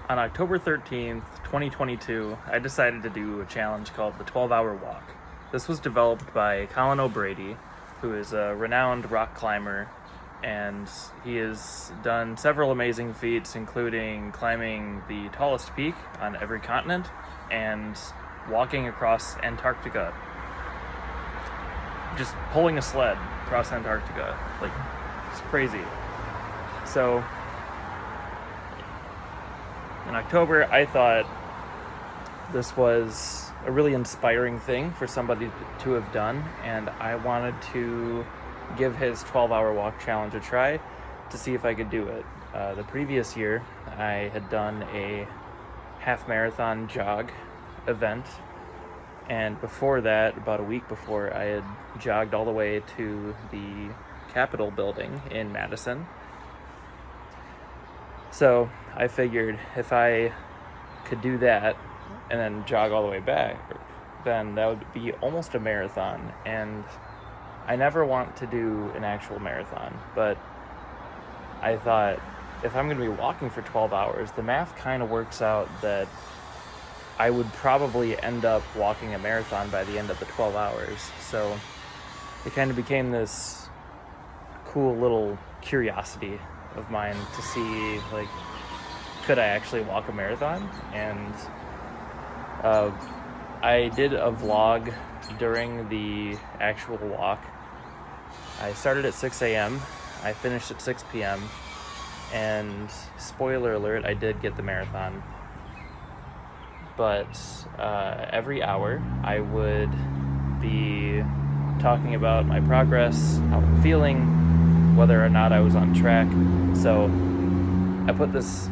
On October 13th, 2022, I decided to do a challenge called the 12-Hour Walk. This was developed by Colin O'Brady, who is a renowned rock climber, and he has done several amazing feats, including climbing the tallest peak on every continent and walking across Antarctica. Just pulling a sled across Antarctica. Like, it's crazy. So, in October, I thought this was a really inspiring thing for somebody to have done, and I wanted to give his 12-hour walk challenge a try to see if I could do it. The previous year, I had done a half marathon jog event, and before that, about a week before, I had jogged all the way to the Capitol building in Madison. So I figured if I could do that and then jog all the way back, then that would be almost a marathon. And I never want to do an actual marathon, but I thought if I'm going to be walking for 12 hours, the math kind of works out that I would probably end up walking a marathon by the end of the 12 hours. So it kind of became this cool little curiosity of mine to see, like, could I actually walk a marathon? And I did a vlog during the actual walk. I started at 6 a.m. I finished at 6 p.m. And spoiler alert, I did get the marathon. But every hour I would be talking about my progress, how I'm feeling, whether or not I was on track. So I put this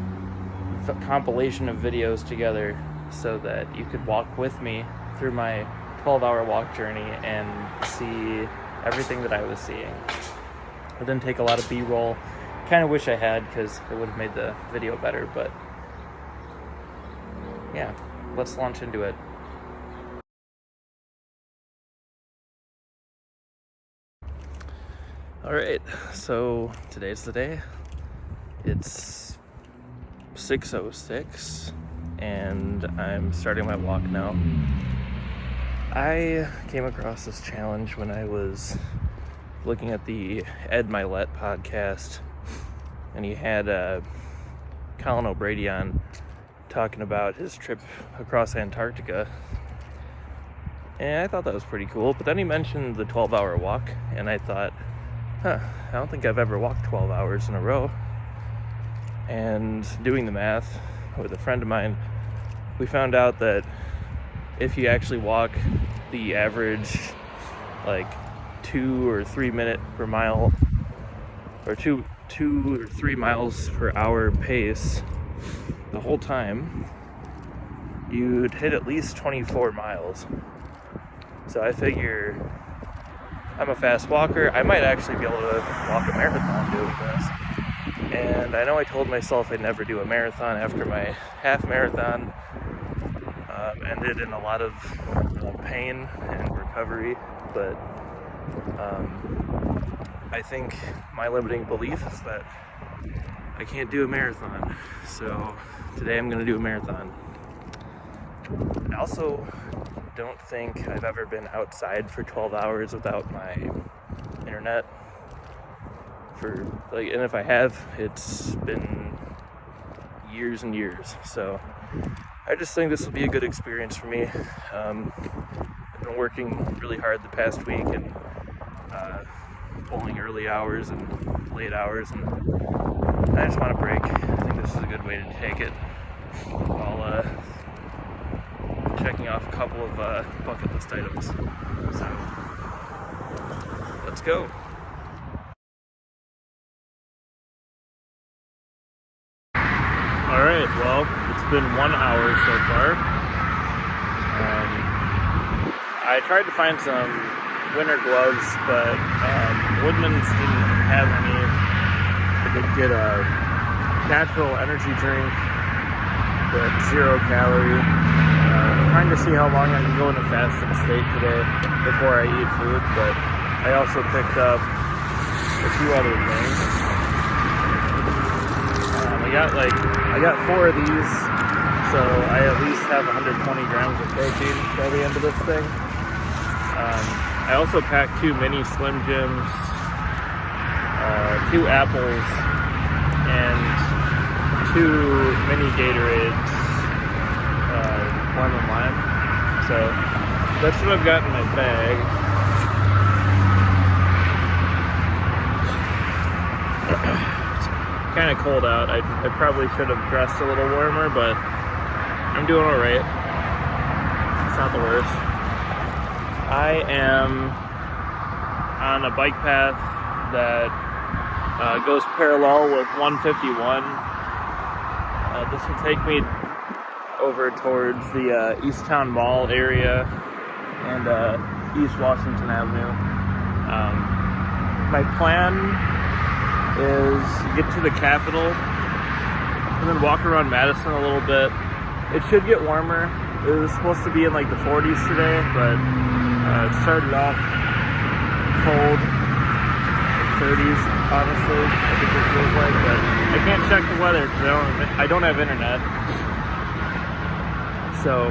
compilation of videos together so that you could walk with me through my 12-hour walk journey and see everything that I was seeing. I didn't take a lot of B-roll. Kind of wish I had, because it would have made the video better, but yeah, let's launch into it. Alright, so today's the day. It's 6:06 and I'm starting my walk now. I came across this challenge when I was looking at the Ed Mylett podcast, and he had Colin O'Brady on talking about his trip across Antarctica. And I thought that was pretty cool, but then he mentioned the 12-hour walk, and I thought, I don't think I've ever walked 12 hours in a row. And doing the math with a friend of mine, we found out that if you actually walk the average, like 2 or 3 minute per mile, or 2 or 3 miles per hour pace the whole time, you'd hit at least 24 miles. So I figure I'm a fast walker. I might actually be able to walk a marathon doing this. And I know I told myself I'd never do a marathon after my half marathon ended in a lot of pain and recovery, but I think my limiting belief is that I can't do a marathon. So today I'm going to do a marathon. I also don't think I've ever been outside for 12 hours without my internet. And if I have, it's been years and years. So I just think this will be a good experience for me. I've been working really hard the past week and pulling early hours and late hours, and I just want a break. I think this is a good way to take it while checking off a couple of bucket list items. So let's go. Alright, well, it's been 1 hour so far. I tried to find some winter gloves, but Woodman's didn't have any. I did get a natural energy drink that's 0 calorie. Trying to see how long I can go in a fasted state today before I eat food, but I also picked up a few other things. I got 4 of these, so I at least have 120 grams of protein by the end of this thing. I also packed 2 mini Slim Jims, 2 apples, and 2 mini Gatorades, lemon lime. So that's what I've got in my bag. It's kind of cold out. I probably should have dressed a little warmer, but I'm doing all right. It's not the worst. I am on a bike path that goes parallel with 151. This will take me over towards the Easttown Mall area and East Washington Avenue. My plan is get to the Capitol and then walk around Madison a little bit. It should get warmer. It was supposed to be in like the 40s today, but it started off cold, like 30s, honestly, I think it feels like, but I can't check the weather because I don't have internet. So,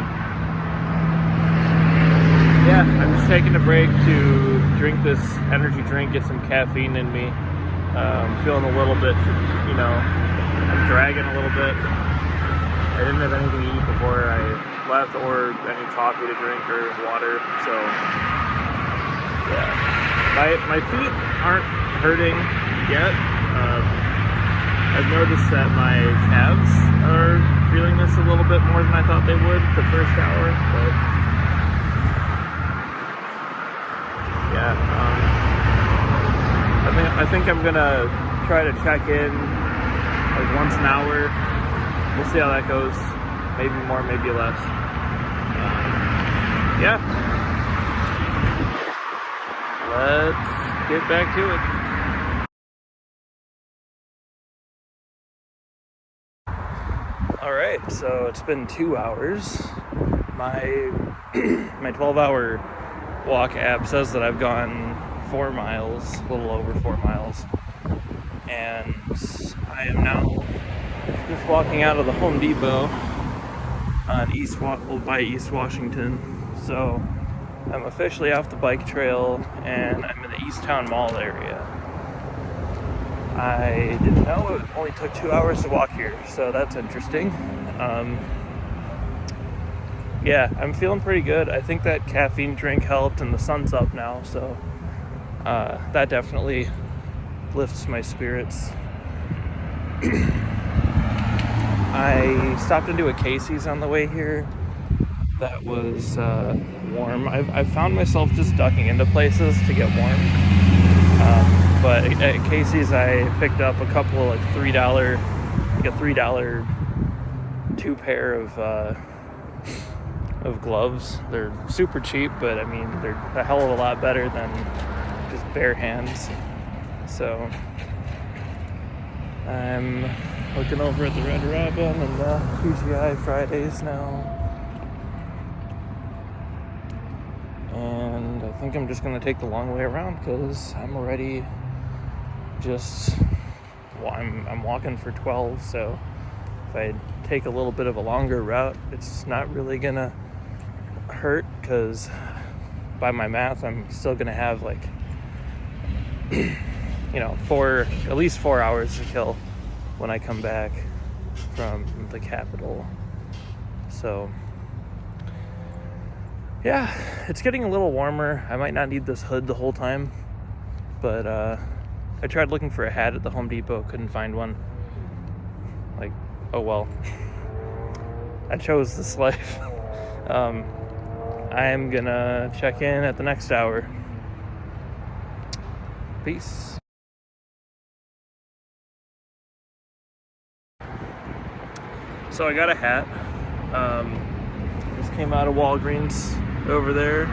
yeah, I'm just taking a break to drink this energy drink, get some caffeine in me. I'm feeling a little bit, I'm dragging a little bit. I didn't have anything to eat before I left, or any coffee to drink or water, so yeah. My feet aren't hurting yet. I've noticed that my calves are feeling this a little bit more than I thought they would the first hour, but yeah. I think I'm gonna try to check in like once an hour. We'll see how that goes. Maybe more, maybe less. Yeah. Let's get back to it. All right, so it's been 2 hours. My 12-hour walk app says that I've gone 4 miles, a little over 4 miles, and I am now just walking out of the Home Depot on by East Washington. So I'm officially off the bike trail and I'm in the Easttown Mall area. I didn't know it only took 2 hours to walk here, so that's interesting. Yeah, I'm feeling pretty good. I think that caffeine drink helped, and the sun's up now, so that definitely lifts my spirits. I stopped into a Casey's on the way here that was warm. I've found myself just ducking into places to get warm. But at Casey's I picked up a couple of like $3, like a $3 2 pair of gloves. They're super cheap, but I mean they're a hell of a lot better than just bare hands. So I'm looking over at the Red Robin and the TGI Fridays now. And I think I'm just going to take the long way around because I'm already I'm walking for 12, so if I take a little bit of a longer route, it's not really going to hurt because by my math, I'm still going to have like, at least 4 hours to kill when I come back from the Capitol. So yeah, it's getting a little warmer. I might not need this hood the whole time, but I tried looking for a hat at the Home Depot, couldn't find one. Like, oh well. I chose this life. I'm gonna check in at the next hour. Peace. So I got a hat. This came out of Walgreens over there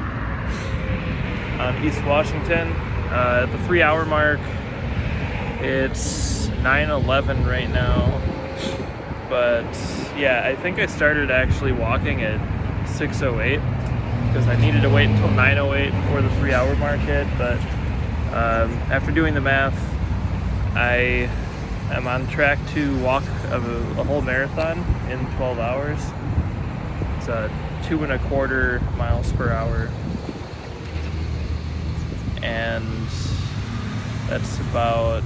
on East Washington. At the 3 hour mark, it's 9:11 right now. But yeah, I think I started actually walking at 6:08 because I needed to wait until 9:08 before the 3 hour mark hit. But after doing the math, I I'm on track to walk a whole marathon in 12 hours. It's 2.25 miles per hour. And that's about,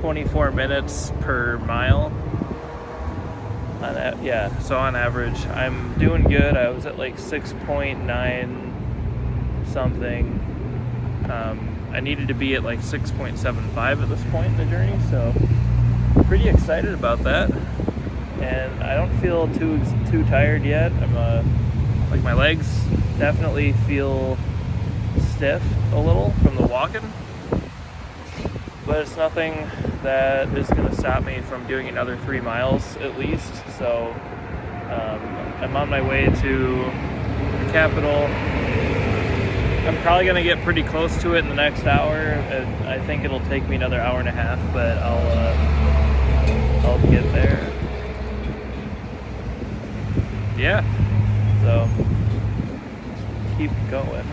24 minutes per mile. So on average, I'm doing good. I was at like 6.9 something. I needed to be at like 6.75 at this point in the journey, so pretty excited about that. And I don't feel too tired yet. I'm like my legs definitely feel stiff a little from the walking, but it's nothing that is going to stop me from doing another 3 miles at least. So I'm on my way to the Capitol. I'm probably going to get pretty close to it in the next hour. I think it'll take me another hour and a half, but I'll get there. Yeah, so keep going.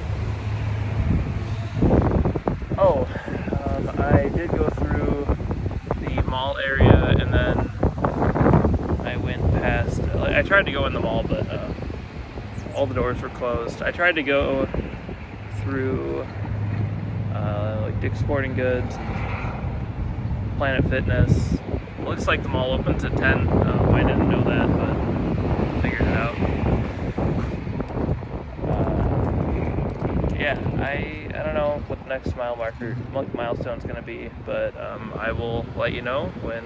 I did go through the mall area, and then I went past. I tried to go in the mall, but all the doors were closed. I tried to go through like Dick's Sporting Goods, Planet Fitness. Looks like the mall opens at 10. I didn't know that, but figured it out. I don't know what the next milestone is going to be, but I will let you know when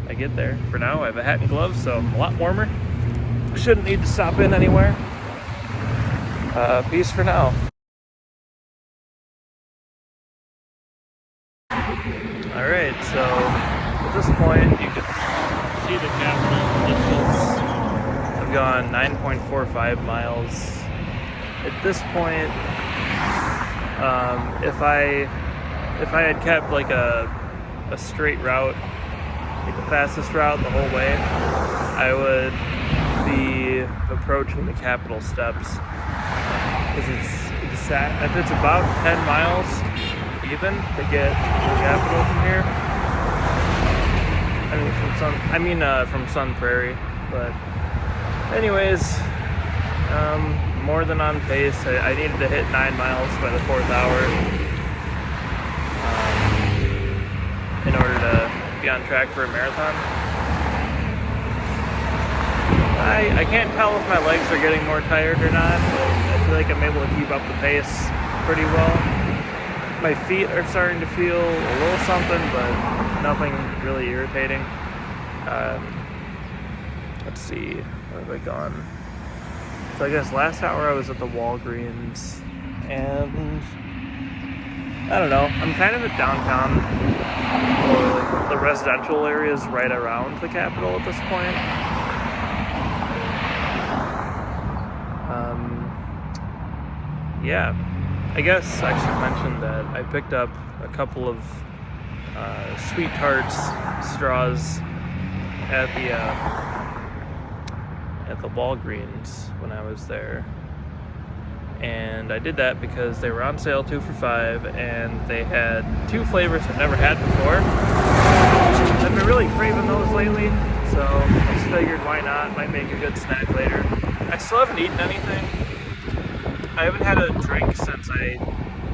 I get there. For now, I have a hat and gloves, so I'm a lot warmer. Shouldn't need to stop in anywhere. Peace for now. Alright, so at this point, you can see the Capitol distance. I've gone 9.45 miles. At this point, if I had kept like a straight route, like the fastest route the whole way, I would be approaching the Capitol steps. Because it's about 10 miles even to get to the Capitol from here. From Sun Prairie. But anyways, more than on pace. I needed to hit 9 miles by the 4th hour in order to be on track for a marathon. I can't tell if my legs are getting more tired or not, but I feel like I'm able to keep up the pace pretty well. My feet are starting to feel a little something, but nothing really irritating. Let's see, where have I gone? So I guess last hour I was at the Walgreens, and I don't know, I'm kind of at downtown, or like the residential areas right around the Capitol at this point. Yeah, I guess I should mention that I picked up a couple of Sweet Tarts straws at the Walgreens when I was there, and I did that because they were on sale 2 for $5, and they had 2 flavors I've never had before. I've been really craving those lately, so I just figured why not, might make a good snack later. I still haven't eaten anything. I haven't had a drink since I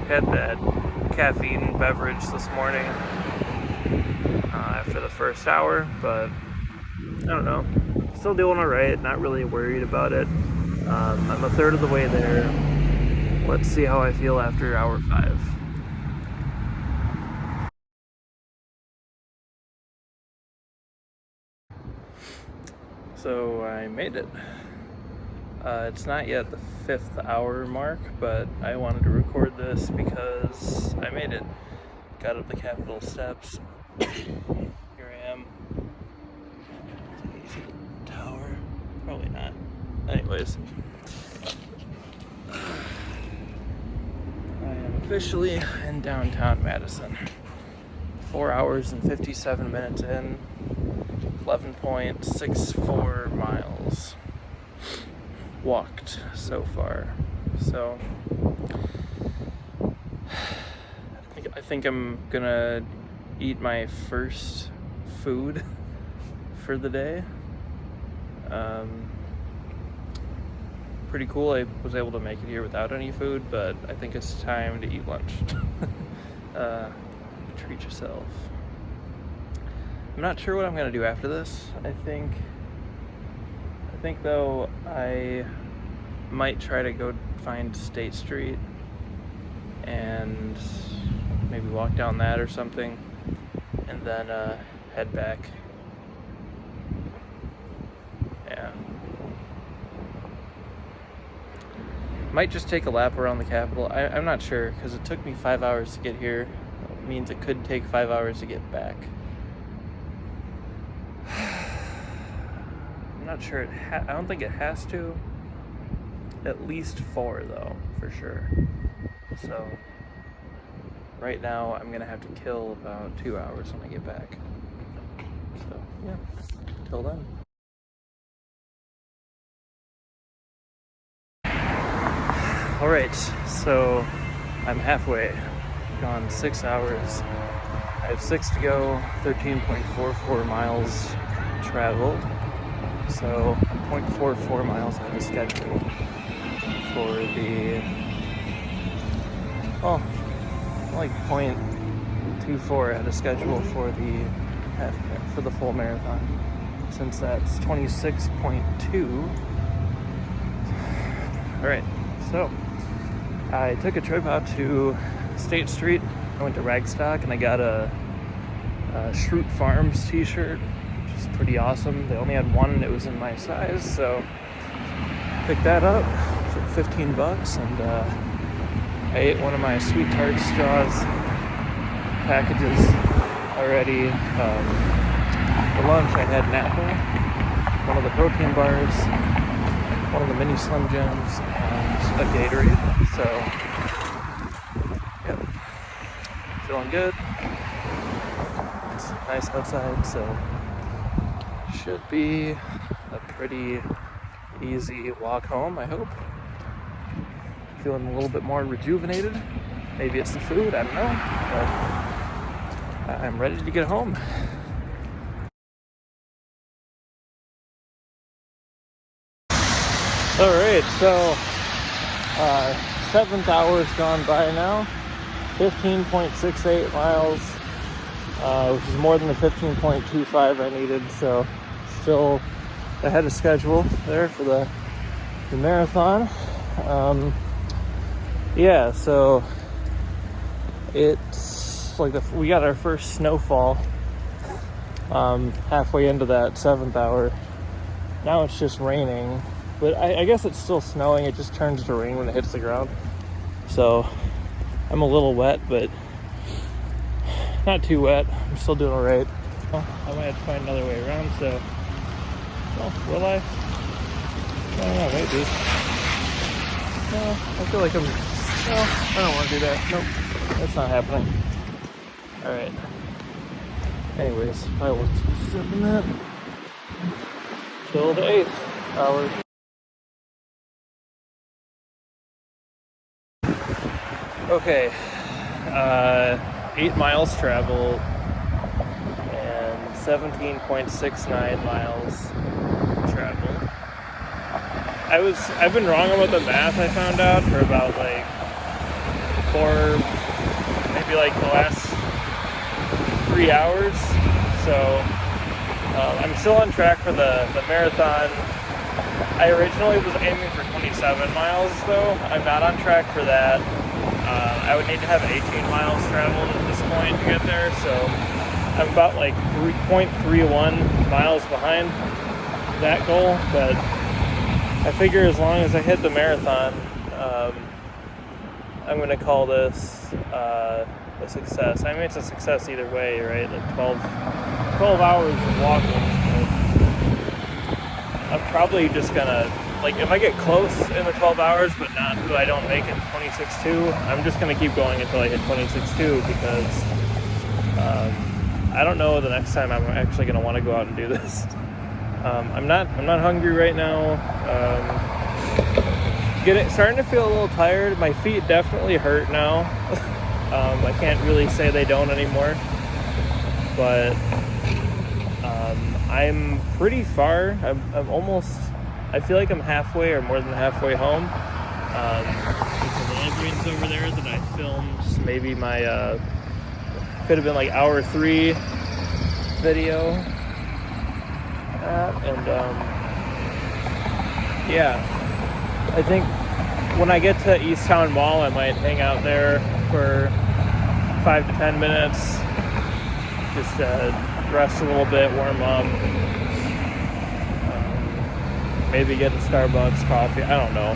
had that caffeine beverage this morning after the first hour, but I don't know. Still doing alright, not really worried about it. I'm a third of the way there. Let's see how I feel after hour 5. So I made it. It's not yet the 5th hour mark, but I wanted to record this because I made it. Got up the Capitol steps. Here I am. Tower. Probably not. Anyways. I am officially in downtown Madison. 4 hours and 57 minutes in. 11.64 miles walked so far. So I think I'm gonna eat my first food for the day. Pretty cool. I was able to make it here without any food, but I think it's time to eat lunch. Treat yourself. I'm not sure what I'm gonna do after this. I think though I might try to go find State Street and maybe walk down that or something, and then head back. Yeah. Might just take a lap around the Capitol. I'm not sure, because it took me 5 hours to get here. It means it could take 5 hours to get back. I'm not sure. I don't think it has to. At least 4, though, for sure. So, right now, I'm going to have to kill about 2 hours when I get back. So, yeah. Till then. Alright, so I'm halfway. Gone 6 hours. I have 6 to go, 13.44 miles traveled. So I'm 0.44 miles ahead of schedule for the, like 0.24 ahead of schedule for the full marathon, since that's 26.2. Alright, so I took a trip out to State Street. I went to Ragstock and I got a Schrute Farms t-shirt, which is pretty awesome. They only had one and it was in my size, so picked that up for $15, and I ate one of my Sweet Tart Straws packages already. For lunch I had an apple, one of the protein bars, one of the mini Slim Jims, and a Gatorade. So, yep, feeling good. It's nice outside, so should be a pretty easy walk home, I hope. Feeling a little bit more rejuvenated. Maybe it's the food, I don't know, but I'm ready to get home. Alright, so 7th hour's gone by now. 15.68 miles, which is more than the 15.25 I needed, so still ahead of schedule there for the marathon. Yeah, so it's like we got our first snowfall halfway into that 7th hour. Now it's just raining. But I guess it's still snowing. It just turns to rain when it hits the ground. So I'm a little wet, but not too wet. I'm still doing all right. Well, I might have to find another way around, so... Well, will I? I don't know, maybe. No, I feel like I'm... No, I don't want to do that. Nope, that's not happening. All right. Anyways, I will keep sipping that till the 8th hour. Okay, 8 miles traveled and 17.69 miles traveled. I've been wrong about the math, I found out, for about like maybe like the last 3 hours. So I'm still on track for the marathon. I originally was aiming for 27 miles though. I'm not on track for that. I would need to have 18 miles traveled at this point to get there, so I'm about like 3.31 miles behind that goal, but I figure as long as I hit the marathon, I'm going to call this a success. I mean, it's a success either way, right? Like 12 hours of walking. I'm probably just going to, like, if I get close in the 12 hours, but I don't make it 26.2, I'm just going to keep going until I hit 26.2, because I don't know the next time I'm actually going to want to go out and do this. I'm not hungry right now. Starting to feel a little tired. My feet definitely hurt now. I can't really say they don't anymore. but I'm pretty far. I'm almost, I feel like I'm halfway or more than halfway home. There's some evergreens over there that I filmed maybe my, could have been like hour 3 video. Yeah, I think when I get to East Town Mall, I might hang out there for 5 to 10 minutes, just rest a little bit, warm up, maybe get a Starbucks coffee. I don't know.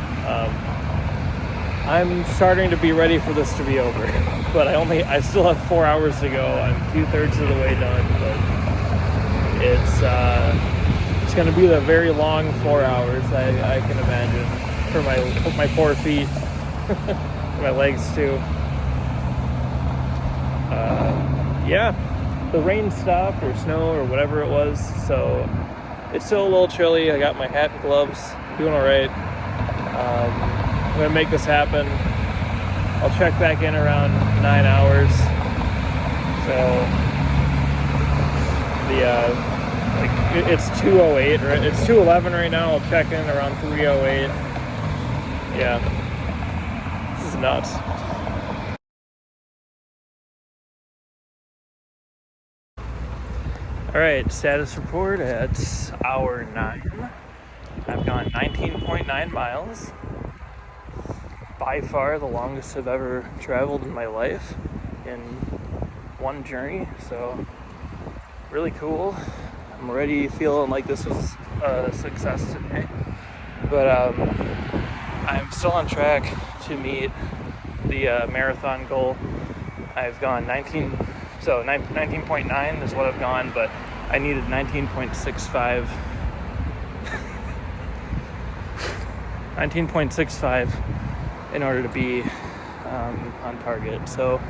I'm starting to be ready for this to be over, but I still have 4 hours to go. I'm 2/3 of the way done, but it's going to be a very long 4 hours. I can imagine for my poor feet, my legs too. Yeah, the rain stopped or snow or whatever it was, so it's still a little chilly. I got my hat and gloves, doing all right. I'm gonna make this happen. I'll check back in around 9 hours. So it's 2:08, right? It's 2:11 right now. I'll check in around 3:08. Yeah, this is nuts. All right, status report at hour 9. I've gone 19.9 miles. By far the longest I've ever traveled in my life in one journey. So really cool. I'm already feeling like this was a success today. But I'm still on track to meet the marathon goal. I've gone 19.9 is what I've gone, but I needed 19.65. 19.65 in order to be on target. So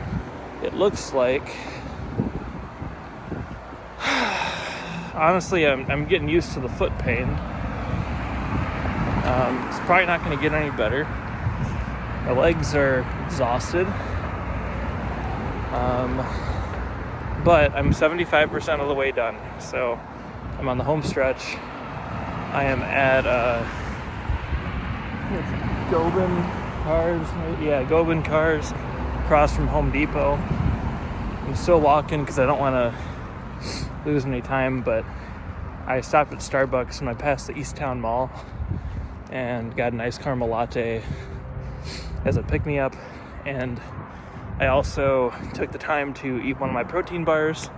it looks like, honestly, I'm getting used to the foot pain. It's probably not going to get any better. My legs are exhausted. But I'm 75% of the way done. So I'm on the home stretch. I am at Gobin Cars across from Home Depot. I'm still walking because I don't want to lose any time, but I stopped at Starbucks when I passed the East Town Mall and got a nice caramel latte as a pick-me-up, and I also took the time to eat one of my protein bars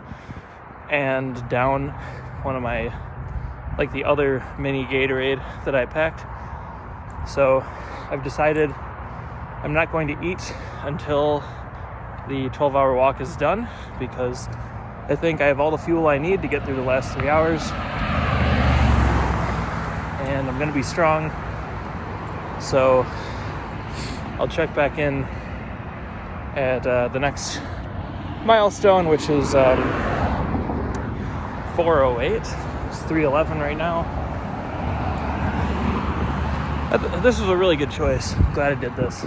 and down one of my, like the other mini Gatorade that I packed. So I've decided I'm not going to eat until the 12-hour walk is done, because I think I have all the fuel I need to get through the last 3 hours, and I'm going to be strong. So I'll check back in at the next milestone, which is 4:08. It's 3:11 right now. This was a really good choice. I'm glad I did this.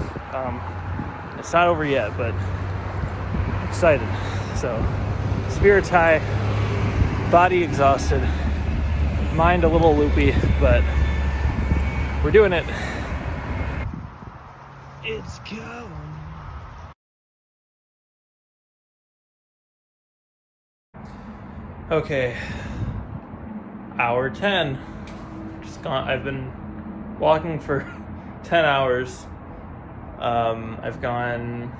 It's not over yet, but excited. So spirits high, body exhausted, mind a little loopy, but we're doing it. It's going. Okay, hour 10. I've been walking for 10 hours. I've gone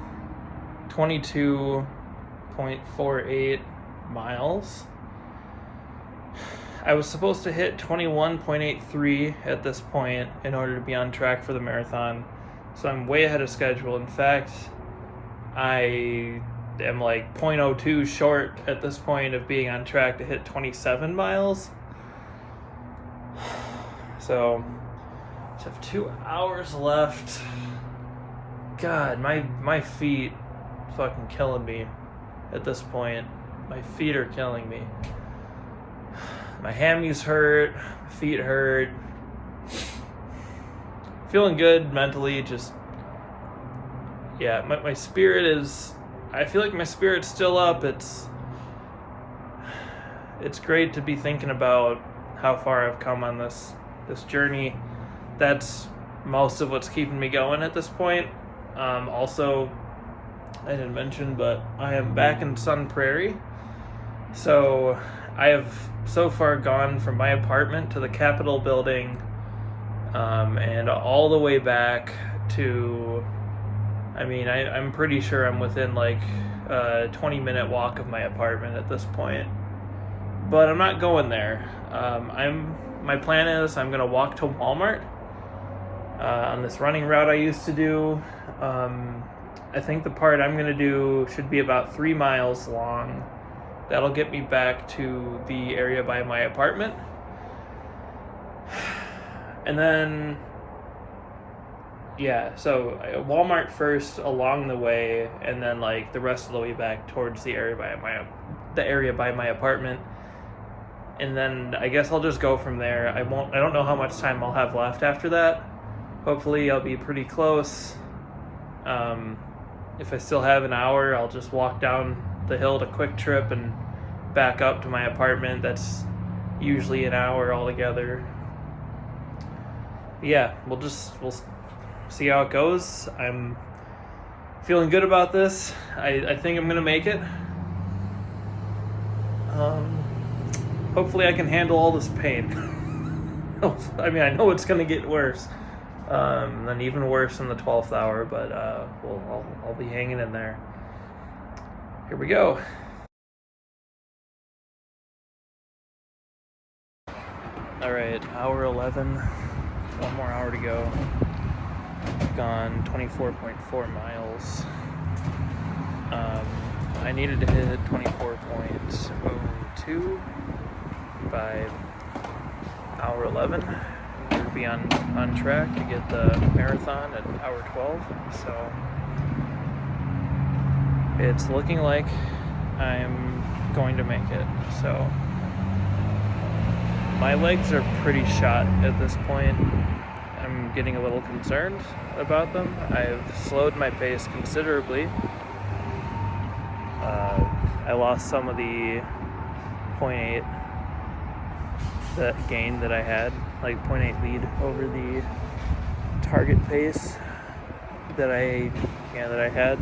22.48 miles. I was supposed to hit 21.83 at this point in order to be on track for the marathon. So I'm way ahead of schedule. In fact, I am like 0.02 short at this point of being on track to hit 27 miles. So I have 2 hours left. God, my feet fucking killing me at this point. My feet are killing me. My hammies hurt, my feet hurt. Feeling good mentally, just, yeah, my spirit is, I feel like my spirit's still up. it's great to be thinking about how far I've come on this journey. That's most of what's keeping me going at this point. Also, I didn't mention, but I am back in Sun Prairie. So I have so far gone from my apartment to the Capitol building, and all the way back to, I'm pretty sure I'm within like a 20-minute walk of my apartment at this point. But I'm not going there. My plan is I'm gonna walk to Walmart on this running route I used to do. I think the part I'm gonna do should be about 3 miles long. That'll get me back to the area by my apartment. And then, so Walmart first along the way, and then like the rest of the way back towards the area by my apartment. And then I guess I'll just go from there. I don't know how much time I'll have left after that. Hopefully I'll be pretty close. If I still have an hour, I'll just walk down the hill to Quick Trip and back up to my apartment. That's usually an hour altogether. Yeah, we'll see how it goes. I'm feeling good about this. I think I'm gonna make it. Hopefully I can handle all this pain. I know it's gonna get worse, and even worse in the 12th hour, but I'll be hanging in there. Here we go. All right, hour 11. One more hour to go. I've gone 24.4 miles. I needed to hit 24.02 by hour 11. We'll be on track to get the marathon at hour 12. So it's looking like I'm going to make it. So my legs are pretty shot at this point. I'm getting a little concerned about them. I've slowed my pace considerably. I lost some of the 0.8 gain that I had, like 0.8 lead over the target pace that I had.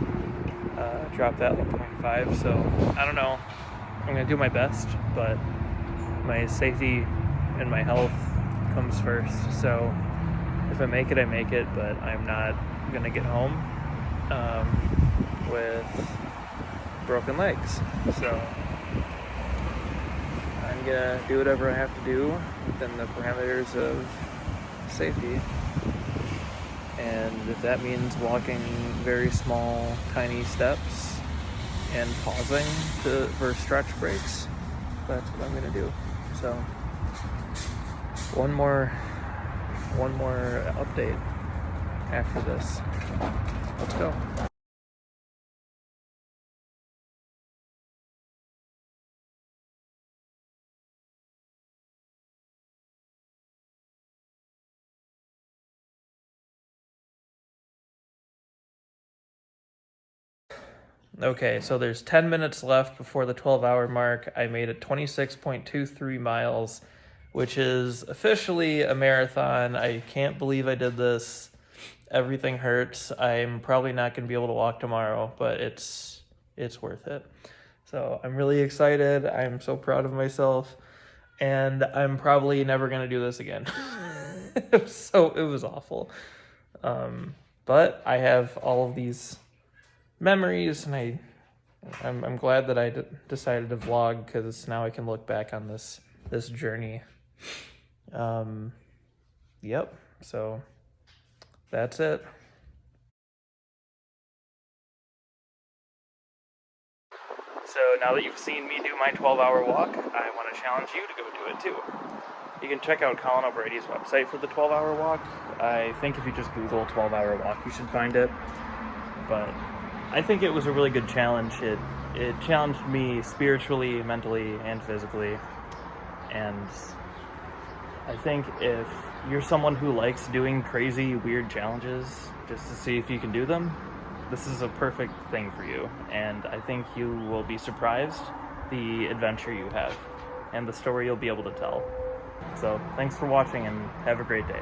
Dropped that like 0.5. So I don't know. I'm gonna do my best, but my safety and my health comes first. So if I make it, I make it, but I'm not gonna get home with broken legs. So I'm gonna do whatever I have to do within the parameters of safety. And if that means walking very small, tiny steps and pausing for stretch breaks, that's what I'm gonna do. So one more update after this. Let's go. Okay, so there's 10 minutes left before the 12-hour mark. I made it 26.23 miles, which is officially a marathon. I can't believe I did this. Everything hurts. I'm probably not going to be able to walk tomorrow, but it's worth it. So I'm really excited. I'm so proud of myself, and I'm probably never going to do this again. It was awful. But I have all of these memories, and I'm glad that I decided to vlog, because now I can look back on this journey. Yep, so that's it. So now that you've seen me do my 12-hour walk, I want to challenge you to go do it too. You can check out Colin O'Brady's website for the 12-hour walk. I think if you just Google 12-hour walk, you should find it. But I think it was a really good challenge. It challenged me spiritually, mentally, and physically. And I think if you're someone who likes doing crazy, weird challenges just to see if you can do them, this is a perfect thing for you. And I think you will be surprised the adventure you have. and the story you'll be able to tell. So thanks for watching and have a great day.